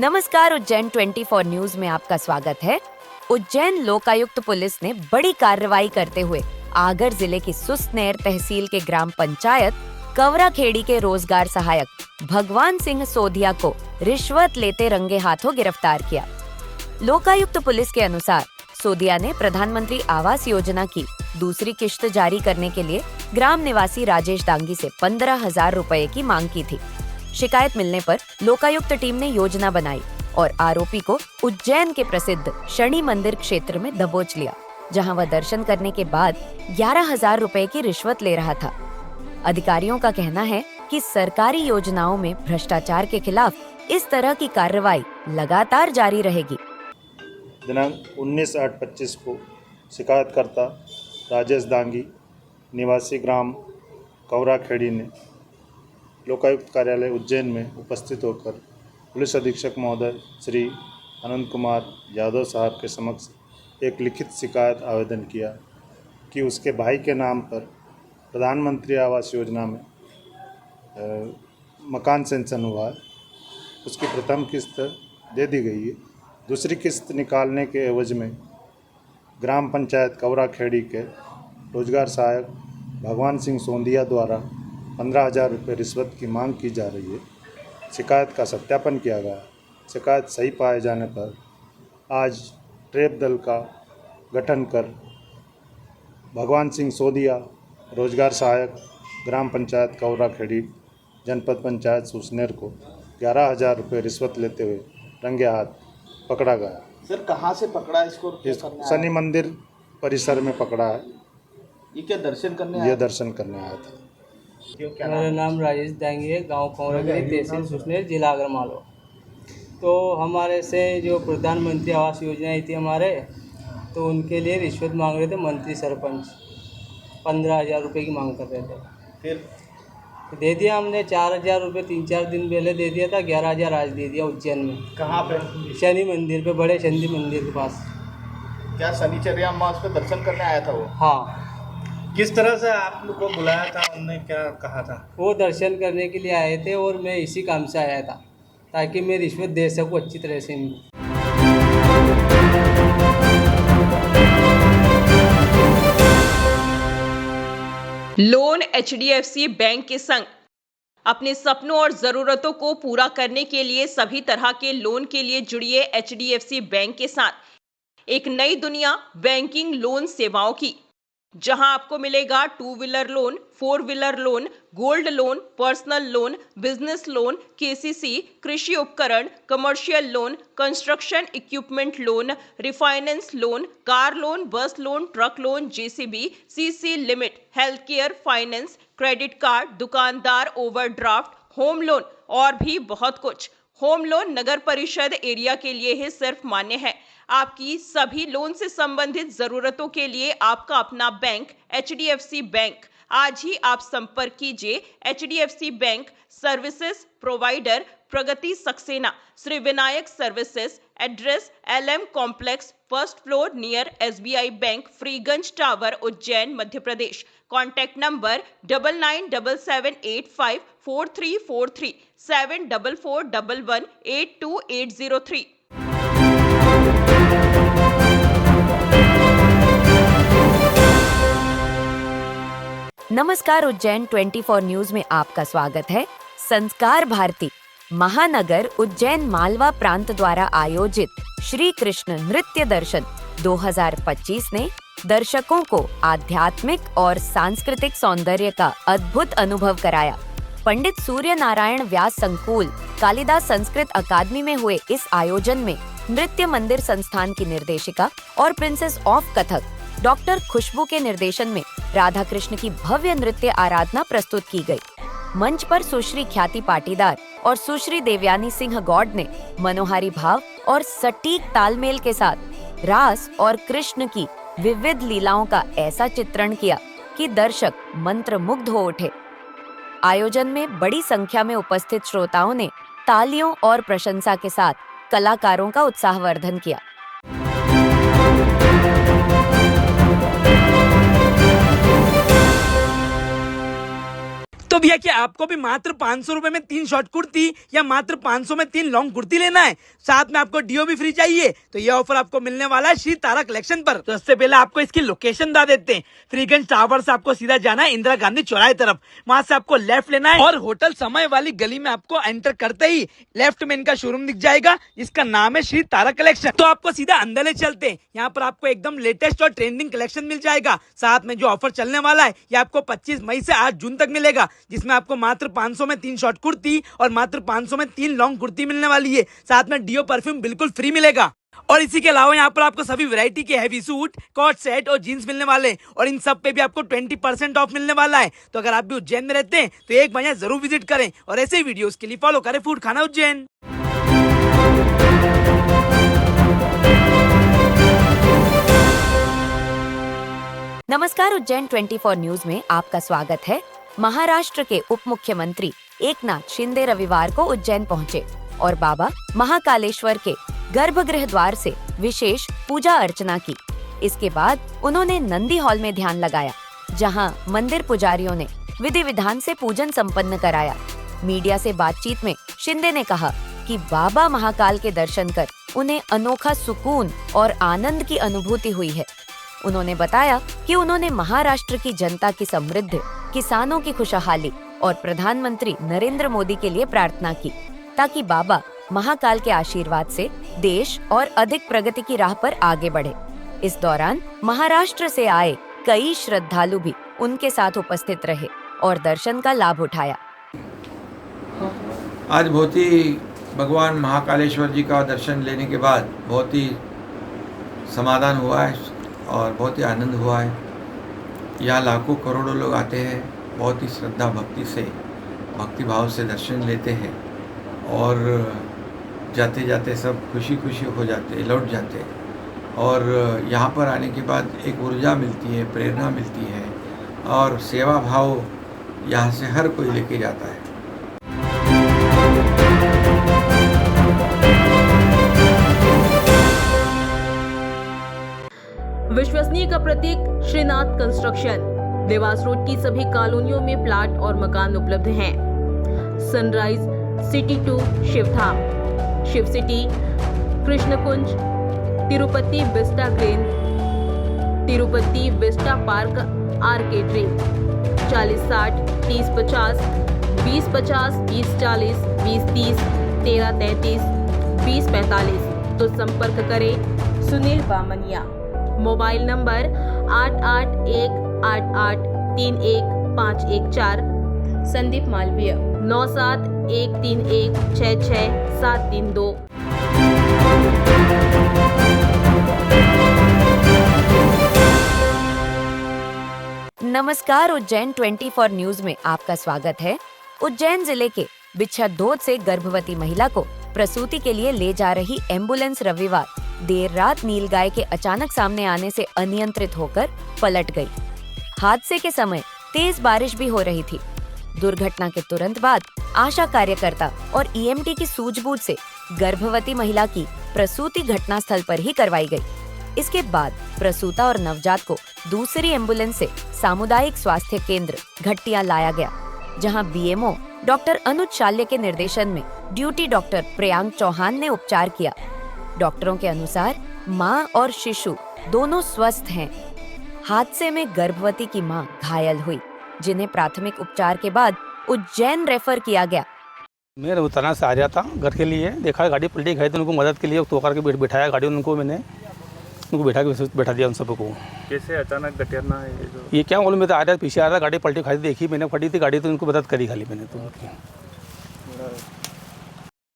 नमस्कार, उज्जैन 24 न्यूज में आपका स्वागत है। उज्जैन लोकायुक्त पुलिस ने बड़ी कार्रवाई करते हुए आगर जिले की सुसनेर तहसील के ग्राम पंचायत कवराखेड़ी के रोजगार सहायक भगवान सिंह सोधिया को रिश्वत लेते रंगे हाथों गिरफ्तार किया। लोकायुक्त पुलिस के अनुसार सोधिया ने प्रधानमंत्री आवास योजना की दूसरी किश्त जारी करने के लिए ग्राम निवासी राजेश दांगी से 15,000 रुपए की मांग की थी। शिकायत मिलने पर लोकायुक्त टीम ने योजना बनाई और आरोपी को उज्जैन के प्रसिद्ध शनि मंदिर क्षेत्र में दबोच लिया, जहां वह दर्शन करने के बाद 11,000 रुपए की रिश्वत ले रहा था। अधिकारियों का कहना है कि सरकारी योजनाओं में भ्रष्टाचार के खिलाफ इस तरह की कार्रवाई लगातार जारी रहेगी। दिनांक 19/8/25 को शिकायतकर्ता राजेश दांगी निवासी ग्राम कवराखेड़ी ने लोकायुक्त कार्यालय उज्जैन में उपस्थित होकर पुलिस अधीक्षक महोदय श्री अनंत कुमार यादव साहब के समक्ष एक लिखित शिकायत आवेदन किया कि उसके भाई के नाम पर प्रधानमंत्री आवास योजना में मकान सेंक्शन हुआ है। उसकी प्रथम किस्त दे दी गई है। दूसरी किस्त निकालने के एवज में ग्राम पंचायत कवराखेड़ी के रोजगार सहायक भगवान सिंह सोधिया द्वारा 15,000 रुपये रिश्वत की मांग की जा रही है। शिकायत का सत्यापन किया गया। शिकायत सही पाए जाने पर आज ट्रैप दल का गठन कर भगवान सिंह सोधिया रोजगार सहायक ग्राम पंचायत कवराखेड़ी जनपद पंचायत सुसनेर को 11,000 रुपये रिश्वत लेते हुए रंगे हाथ पकड़ा गया। सर कहाँ से पकड़ा इसको? शनि मंदिर परिसर में पकड़ा है। ये क्या दर्शन करने ये दर्शन करने आया था। मेरा नाम राजेश दांगी है, गांव कवराखेड़ी, तहसील सुसनेर, जिला आगर मालवा। तो हमारे से जो प्रधानमंत्री आवास योजना आई थी हमारे, तो उनके लिए रिश्वत मांग रहे थे मंत्री सरपंच। 15,000 रुपये की मांग कर रहे थे। फिर दे दिया हमने 4,000 रुपये 3-4 दिन पहले दे दिया था। 11,000 आज दे दिया उज्जैन में। कहाँ पे? शनि मंदिर पे, बड़े शनि मंदिर के पास। क्या शनिचर अम्मा उस पर दर्शन करने आया था वो? हाँ। किस तरह से आप लोग को बुलाया था? उन्होंने क्या कहा था? वो दर्शन करने के लिए आए थे और मैं इसी काम से आया था ताकि मैं रिश्वत दे सकूँ अच्छी तरह से इनको। लोन एचडीएफसी बैंक के संग अपने सपनों और जरूरतों को पूरा करने के लिए सभी तरह के लोन के लिए जुड़िए एचडीएफसी बैंक के साथ। एक नई दुनिया बैंकिंग लोन सेवाओं की, जहां आपको मिलेगा 2 wheeler loan, 4 wheeler loan, gold loan, personal loan, business loan, KCC, कृषि उपकरण, commercial loan, construction equipment loan, refinance loan, car loan, bus loan, truck loan, JCB, CC limit, health care, finance, credit card, दुकानदार overdraft, home loan और भी बहुत कुछ। Home loan नगर परिषद area के लिए ही सिर्फ मान्य है। आपकी सभी लोन से संबंधित जरूरतों के लिए आपका अपना बैंक एचडीएफसी बैंक। आज ही आप संपर्क कीजिए HDFC bank services provider Pragati Saxena, Shri Vinayak services, address LM complex, first floor near SBI bank, Freeganj tower, Ujjain, Madhya Pradesh. Contact number 9977854343 7441182803। नमस्कार, उज्जैन 24 न्यूज में आपका स्वागत है। संस्कार भारती महानगर उज्जैन मालवा प्रांत द्वारा आयोजित श्री कृष्ण नृत्य दर्शन 2025 ने दर्शकों को आध्यात्मिक और सांस्कृतिक सौंदर्य का अद्भुत अनुभव कराया। पंडित सूर्य नारायण व्यास संकुल कालिदास संस्कृत अकादमी में हुए इस आयोजन में नृत्य मंदिर संस्थान की निर्देशिका और प्रिंसेस ऑफ कथक डॉक्टर खुशबू के निर्देशन में राधा कृष्ण की भव्य नृत्य आराधना प्रस्तुत की गई। मंच पर सुश्री ख्याति पाटीदार और सुश्री देवयानी सिंह गौड़ ने मनोहारी भाव और सटीक तालमेल के साथ रास और कृष्ण की विविध लीलाओं का ऐसा चित्रण किया कि दर्शक मंत्रमुग्ध हो उठे। आयोजन में बड़ी संख्या में उपस्थित श्रोताओं ने तालियों और प्रशंसा के साथ कलाकारों का उत्साहवर्धन किया। तो भैया क्या आपको भी मात्र 500 रुपए में 3 शॉर्ट कुर्ती या मात्र 500 में 3 लॉन्ग कुर्ती लेना है, साथ में आपको डीओ भी फ्री चाहिए, तो ये ऑफर आपको मिलने वाला है श्री तारा कलेक्शन पर। तो इससे पहले आपको इसकी लोकेशन बता देते हैं। फ्रीगंज टावर से आपको सीधा जाना है इंदिरा गांधी चौराहे तरफ, वहां से आपको लेफ्ट लेना है और होटल समय वाली गली में आपको एंटर करते ही लेफ्ट में इनका शोरूम दिख जाएगा, जिसका नाम है श्री तारा कलेक्शन। तो आपको सीधा अंदर ले चलते हैं। यहाँ पर आपको एकदम लेटेस्ट और ट्रेंडिंग कलेक्शन मिल जाएगा। साथ में जो ऑफर चलने वाला है ये आपको 25 मई से 8 जून तक मिलेगा, जिसमें आपको मात्र 500 में 3 शॉर्ट कुर्ती और मात्र 500 में 3 लॉन्ग कुर्ती मिलने वाली है। साथ में डीओ परफ्यूम बिल्कुल फ्री मिलेगा। और इसी के अलावा यहाँ पर आपको सभी वैरायटी के हैवी सूट, कॉट सेट और जीन्स मिलने वाले हैं और इन सब पे भी आपको 20% ऑफ मिलने वाला है। तो अगर आप भी उज्जैन में रहते हैं तो एक बार यहाँ जरूर विजिट करें और ऐसे ही वीडियोस के लिए फॉलो करें फूड खाना उज्जैन। नमस्कार, उज्जैन 24 न्यूज में आपका स्वागत है। महाराष्ट्र के उप मुख्यमंत्री एकनाथ शिंदे रविवार को उज्जैन पहुंचे और बाबा महाकालेश्वर के गर्भगृह द्वार से विशेष पूजा अर्चना की। इसके बाद उन्होंने नंदी हॉल में ध्यान लगाया, जहां मंदिर पुजारियों ने विधि विधान से पूजन संपन्न कराया। मीडिया से बातचीत में शिंदे ने कहा कि बाबा महाकाल के दर्शन कर उन्हें अनोखा सुकून और आनंद की अनुभूति हुई है। उन्होंने बताया कि उन्होंने महाराष्ट्र की जनता की समृद्धि, किसानों की खुशहाली और प्रधानमंत्री नरेंद्र मोदी के लिए प्रार्थना की, ताकि बाबा महाकाल के आशीर्वाद से देश और अधिक प्रगति की राह पर आगे बढ़े। इस दौरान महाराष्ट्र से आए कई श्रद्धालु भी उनके साथ उपस्थित रहे और दर्शन का लाभ उठाया। आज बहुत ही भगवान महाकालेश्वर जी का दर्शन लेने के बाद बहुत ही समाधान हुआ है और बहुत ही आनंद हुआ है। यहाँ लाखों करोड़ों लोग आते हैं, बहुत ही श्रद्धा भक्ति से, भक्ति भाव से दर्शन लेते हैं और जाते जाते सब खुशी खुशी हो जाते, लौट जाते। और यहाँ पर आने के बाद एक ऊर्जा मिलती है, प्रेरणा मिलती है और सेवा भाव यहाँ से हर कोई लेके जाता है। विश्वसनीय का प्रतीक श्रीनाथ कंस्ट्रक्शन। देवास रोड की सभी कॉलोनियों में प्लाट और मकान उपलब्ध हैं। Sunrise, city 2 Shivdham, Shiv city, Krishnakunj, Tirupati vista green, Tirupati vista park आर्केड्री। 4060 3050, 2050 2040, 2030 1333, 2045। तो संपर्क करें सुनील बामनिया। Mobile number 8818831514। संदीप मालवीय 9713166732। नमस्कार, उज्जैन 24 न्यूज में आपका स्वागत है। उज्जैन जिले के बिच्छदोद से गर्भवती महिला को प्रसूति के लिए ले जा रही एम्बुलेंस रविवार देर रात नीलगाय के अचानक सामने आने से अनियंत्रित होकर पलट गई। हादसे के समय तेज बारिश भी हो रही थी। दुर्घटना के तुरंत बाद आशा कार्यकर्ता और ईएमटी की सूझबूझ से गर्भवती महिला की प्रसूति घटनास्थल पर ही करवाई गई। इसके बाद प्रसूता और नवजात को दूसरी एम्बुलेंस से सामुदायिक स्वास्थ्य केंद्र घट्टियां लाया गया, जहां बीएमओ डॉक्टर अनुज शाल्य के निर्देशन में ड्यूटी डॉक्टर प्रियांक चौहान ने उपचार किया। डॉक्टरों के अनुसार मां और शिशु दोनों स्वस्थ हैं। हादसे में गर्भवती की मां घायल हुई, जिन्हें प्राथमिक उपचार के बाद उज्जैन रेफर किया गया। मैं उतना से आ रहा था घर के लिए, देखा गाड़ी पलटी गई तो उनको मदद के लिए तो करके बिठाया गाड़ी, उनको मैंने उनको बैठा दिया उन सबको। कैसे अचानक घटना है ये क्या मालूम, मैं तो आ रहा पीछे आ रहा, गाड़ी पलटी खाई देखी मैंने, फटी थी गाड़ी तो उनको मदद करी खाली मैंने तो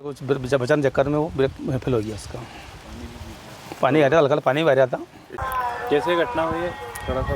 कुछ बचाने चक्कर में वो ब्रेक फेल हो गया उसका। पानी आ रहा था, हल्का पानी भी आ रहा था। कैसे घटना हुई है?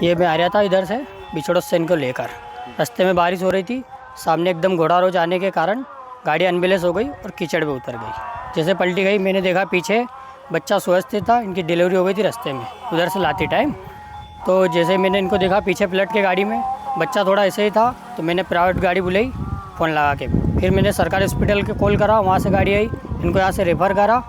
ये मैं आ रहा था इधर से बिछोड़ा से इनको लेकर, रास्ते में बारिश हो रही थी, सामने एकदम घोड़ा रोज आने के कारण गाड़ी अनबैलेंस हो गई और कीचड़ में उतर गई। जैसे पलटी गई मैंने देखा पीछे बच्चा स्वस्थ था, इनकी डिलीवरी हो गई थी रास्ते में उधर से लाते टाइम। तो जैसे मैंने इनको देखा पीछे पलट के गाड़ी में बच्चा थोड़ा ऐसे ही था, तो मैंने प्राइवेट गाड़ी बुलाई फ़ोन लगा के। फिर मैंने सरकारी हॉस्पिटल के कॉल करा, वहाँ से गाड़ी आई, इनको यहाँ से रेफ़र करा।